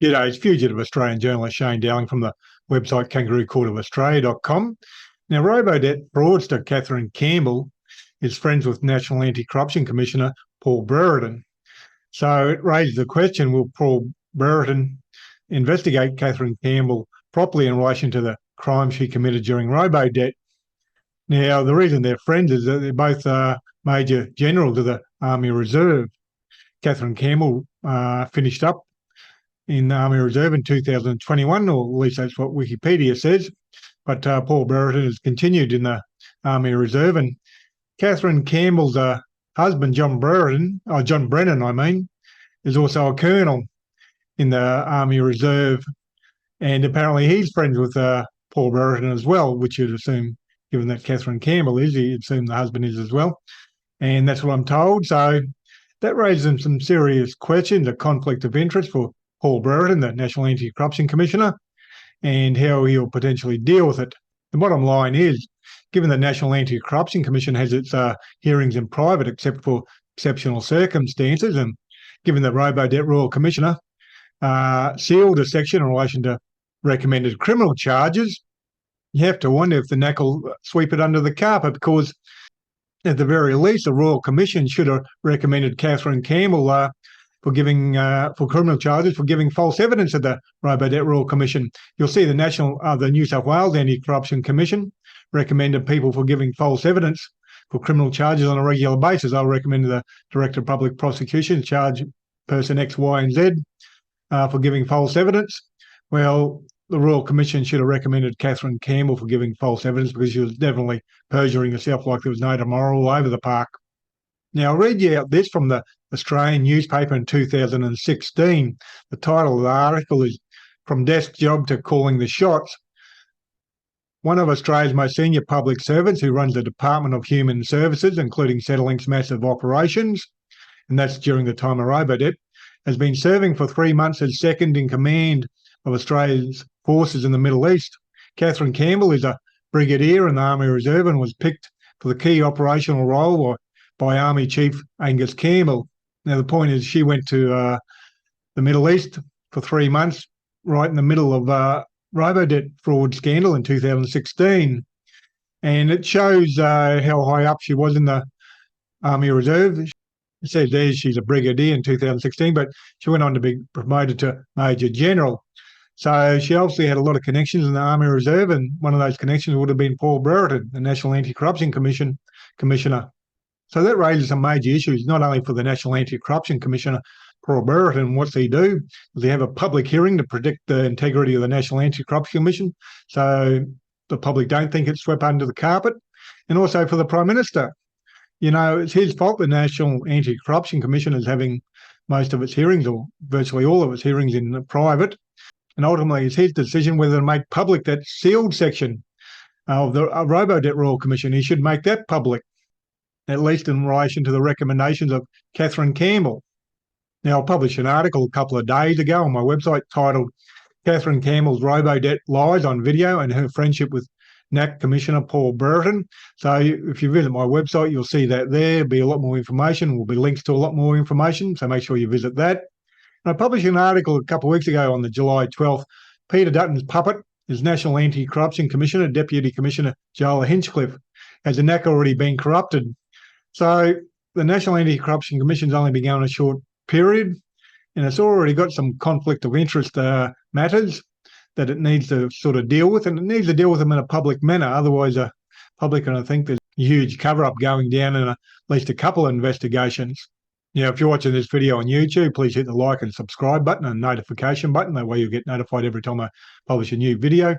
G'day, it's fugitive Australian journalist Shane Dowling from the website kangaroocourtofaustralia.com. Now, Robodebt fraudster Kathryn Campbell is friends with National Anti-Corruption Commissioner Paul Brereton. So it raises the question, will Paul Brereton investigate Kathryn Campbell properly in relation to the crime she committed during Robodebt? Now, the reason they're friends is that they're both Major Generals of the Army Reserve. Kathryn Campbell finished up in the Army Reserve in 2021, or at least that's what Wikipedia says. But Paul Brereton has continued in the Army Reserve, and Kathryn Campbell's husband, John Brennan, is also a colonel in the Army Reserve, and apparently he's friends with Paul Brereton as well, which you'd assume, given that Kathryn Campbell is, you'd assume the husband is as well, and that's what I'm told. So that raises some serious questions, a conflict of interest for Paul Brereton, the National Anti-Corruption Commissioner, and how he'll potentially deal with it. The bottom line is, given the National Anti-Corruption Commission has its hearings in private except for exceptional circumstances, and given that Robodebt Royal Commissioner sealed a section in relation to recommended criminal charges, you have to wonder if the NACC will sweep it under the carpet, because at the very least, the Royal Commission should have recommended Kathryn Campbell for giving for criminal charges for giving false evidence at the Robodebt Royal Commission. You'll see the New South Wales Anti-Corruption Commission recommended people for giving false evidence for criminal charges on a regular basis. I'll recommend the Director of Public Prosecution charge person X, Y, and Z for giving false evidence. Well, the Royal Commission should have recommended Kathryn Campbell for giving false evidence, because she was definitely perjuring herself like there was no tomorrow all over the park. Now, I'll read you out this from the Australian newspaper in 2016. The title of the article is "From Desk Job to Calling the Shots." One of Australia's most senior public servants, who runs the Department of Human Services, including Centrelink's massive operations, and that's during the time of Robodebt, has been serving for 3 months as second in command of Australia's forces in the Middle East. Kathryn Campbell is a brigadier in the Army Reserve and was picked for the key operational role by Army Chief Angus Campbell. Now, the point is, she went to the Middle East for 3 months, right in the middle of Robodebt fraud scandal in 2016. And it shows how high up she was in the Army Reserve. It says there she's a brigadier in 2016, but she went on to be promoted to Major General. So she obviously had a lot of connections in the Army Reserve, and one of those connections would have been Paul Brereton, the National Anti-Corruption Commissioner. So that raises some major issues, not only for the National Anti-Corruption Commissioner, Paul Brereton. What's he do? Does he have a public hearing to predict the integrity of the National Anti-Corruption Commission so the public don't think it's swept under the carpet? And also for the Prime Minister. You know, it's his fault the National Anti-Corruption Commission is having most of its hearings, or virtually all of its hearings, in private. And ultimately, it's his decision whether to make public that sealed section of the Robodebt Royal Commission. He should make that public, at least in relation to the recommendations of Kathryn Campbell. Now, I published an article a couple of days ago on my website titled "Kathryn Campbell's Robodebt Lies on Video and Her Friendship with NACC Commissioner Paul Brereton." So if you visit my website, you'll see that there. There'll be a lot more information. There'll be links to a lot more information, so make sure you visit that. And I published an article a couple of weeks ago on the July 12th. Peter Dutton's puppet is National Anti-Corruption Commissioner, Deputy Commissioner Joel Hinchcliffe. Has the NACC already been corrupted? So the National Anti-Corruption Commission's only been going a short period, and it's already got some conflict of interest matters that it needs to sort of deal with, and it needs to deal with them in a public manner. Otherwise, the public are going to think there's a huge cover-up going down in at least a couple of investigations. Now, if you're watching this video on YouTube, please hit the like and subscribe button and notification button. That way you'll get notified every time I publish a new video.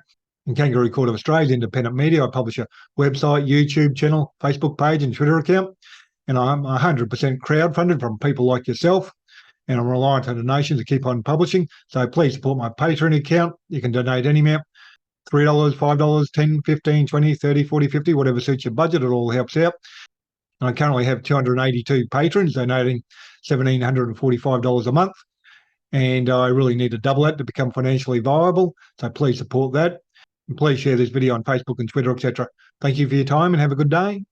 In Kangaroo Court of Australia's independent media, I publish a website, YouTube channel, Facebook page, and Twitter account. And I'm 100% crowdfunded from people like yourself. And I'm reliant on donations to keep on publishing. So please support my Patreon account. You can donate any amount, $3, $5, $10, $15, $20, $30, $40, $50, whatever suits your budget. It all helps out. I currently have 282 patrons donating $1,745 a month, and I really need to double that to become financially viable, so please support that. And please share this video on Facebook and Twitter, etc. Thank you for your time and have a good day.